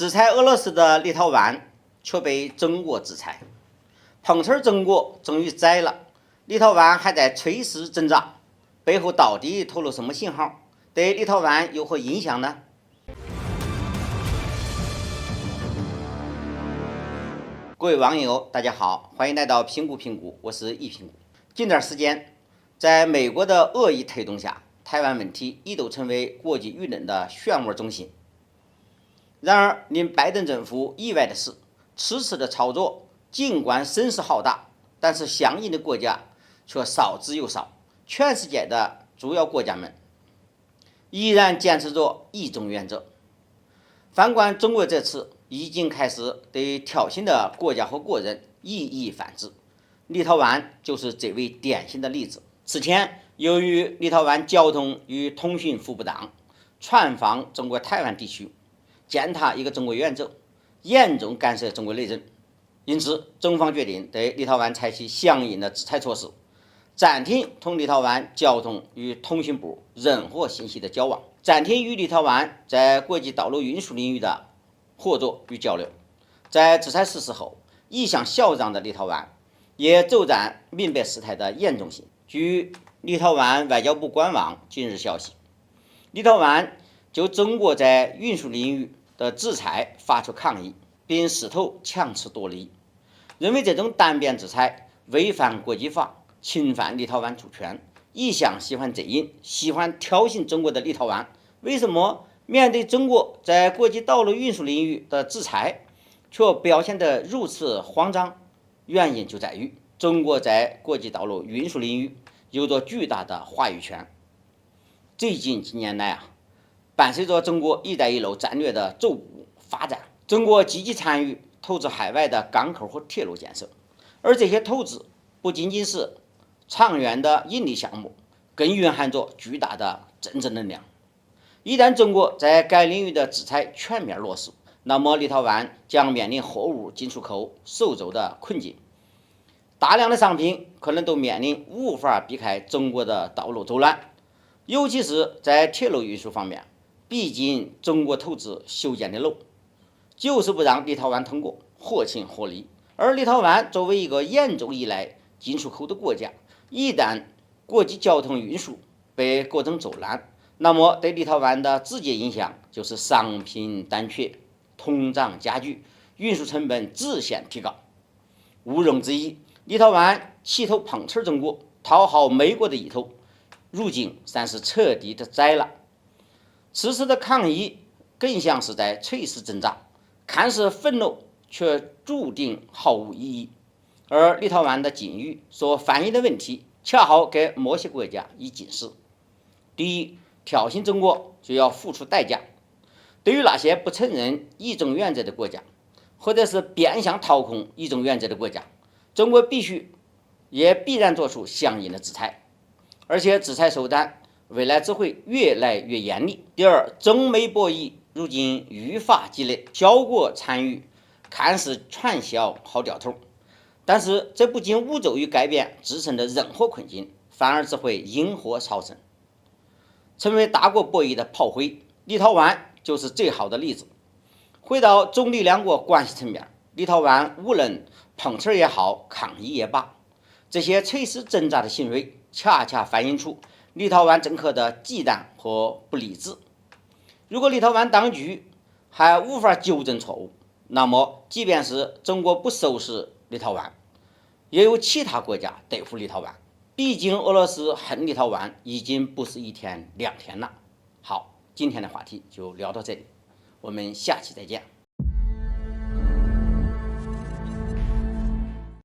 制裁俄罗斯的立陶宛却被中国制裁，碰瓷中国终于栽了，立陶宛还在垂死挣扎，背后到底透露什么信号？对立陶宛有何影响呢？各位网友，大家好，欢迎来到评估，我是易评估。近段时间，在美国的恶意推动下，台湾问题一度成为国际舆论的漩涡中心。然而，令拜登政府意外的是，此次的操作尽管声势浩大，但是相应的国家却少之又少。全世界的主要国家们依然坚持着一种原则。反观中国这次已经开始对挑衅的国家和个人一一反制，立陶宛就是这位典型的例子。此前，由于立陶宛交通与通讯部不当，窜访中国台湾地区，践踏一个中国原则，严重干涉中国内政，因此中方决定对立陶宛采取相应的制裁措施，暂停同立陶宛交通与通讯部任何信息的交往，暂停与立陶宛在国际道路运输领域的合作与交流。在制裁实施后，一向嚣张的立陶宛也骤然明白事态的严重性。据立陶宛外交部官网近日消息，立陶宛就中国在运输领域的制裁发出抗议，并试图强词夺理，认为这种单边制裁违反国际法，侵犯立陶宛主权。一向喜欢阵营、喜欢挑衅中国的立陶宛，为什么面对中国在国际道路运输领域的制裁，却表现得如此慌张？原因就在于中国在国际道路运输领域有着巨大的话语权。最近几年来伴随着中国“一带一路”战略的逐步发展，中国积极参与投资海外的港口和铁路建设，而这些投资不仅仅是长远的盈利项目，更蕴含着巨大的政治能量。一旦中国在该领域的制裁全面落实，那么立陶宛将面临货物进出口受阻的困境，大量的商品可能都面临无法避开中国的道路走廊，尤其是在铁路运输方面，毕竟中国投资修建的路，就是不让立陶宛通过，合情合理。而立陶宛作为一个严重依赖进出口的国家，一旦国际交通运输被各种阻拦，那么对立陶宛的直接影响就是商品短缺、通胀加剧、运输成本直线提高。毋庸置疑，立陶宛企图碰瓷中国、讨好美国的意图，如今算是彻底的栽了。此时的抗议更像是在垂死挣扎，看似愤怒，却注定毫无意义。而立陶宛的境遇所反映的问题，恰好给某些国家以警示：第一，挑衅中国就要付出代价。对于那些不承认一中原则的国家，或者是变相掏空一中原则的国家，中国也必然做出相应的制裁，而且制裁手段未来只会越来越严厉。第二，中美博弈如今愈发激烈，小国参与看似传销好掉头，但是这不仅无助于改变自身的任何困境，反而只会引火烧身，成为大国博弈的炮灰。立陶宛就是最好的例子。回到中立两国关系层面，立陶宛无论碰瓷也好，抗议也罢，这些垂死挣扎的行为，恰恰反映出立陶宛政客的忌惮和不理智。如果立陶宛当局还无法纠正错误，那么即便是中国不收拾立陶宛，也有其他国家对付立陶宛。毕竟俄罗斯恨立陶宛已经不是一天两天了。好，今天的话题就聊到这里，我们下期再见。